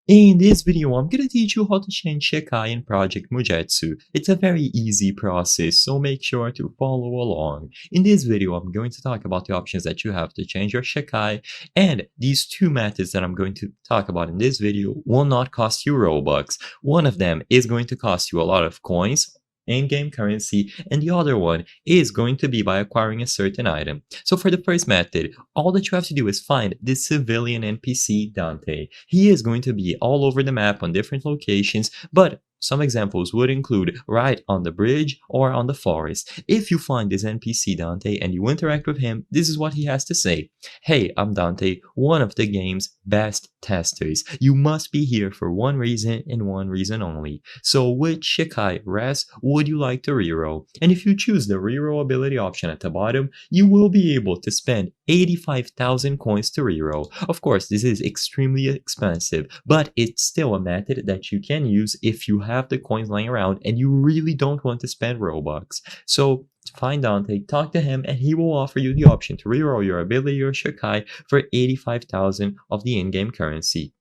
In this video, I'm gonna teach you how to change Shikai in Project Mugetsu. It's a very easy process, so make sure to follow along. In this video, I'm going to talk about the options that you have to change your Shikai, and these two methods that I'm going to talk about in this video will not cost you Robux. One of them is going to cost you a lot of coins, in-game currency, and the other one is going to be by acquiring a certain item. So for the first method, all that you have to do is find this civilian NPC Dante. He is going to be all over the map on different locations, but some examples would include right on the bridge or on the forest. If you find this NPC Dante and you interact with him, this is what he has to say. Hey, I'm Dante, one of the game's best testers. You must be here for one reason and one reason only. So which Shikai res would you like to reroll? And if you choose the reroll ability option at the bottom, you will be able to spend 85,000 coins to reroll. Of course, this is extremely expensive, but it's still a method that you can use if you have the coins lying around and you really don't want to spend Robux. So find Dante, talk to him, and he will offer you the option to reroll your ability or Shikai for 85,000 of the in-game currency.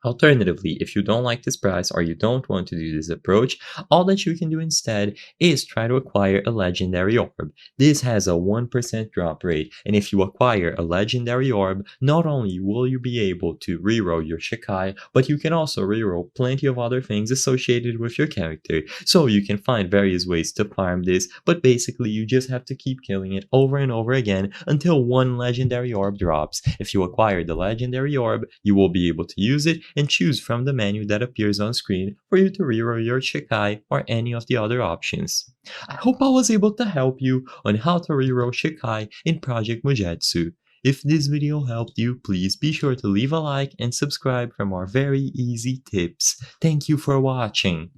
Alternatively, if you don't like this price or you don't want to do this approach, all that you can do instead is try to acquire a legendary orb. This has a 1% drop rate, and if you acquire a legendary orb, not only will you be able to reroll your Shikai, but you can also reroll plenty of other things associated with your character. So you can find various ways to farm this, but basically you just have to keep killing it over and over again until one legendary orb drops. If you acquire the legendary orb, you will be able to use it and choose from the menu that appears on screen for you to reroll your Shikai or any of the other options. I hope I was able to help you on how to reroll Shikai in Project Mugetsu. If this video helped you, please be sure to leave a like and subscribe for more very easy tips. Thank you for watching.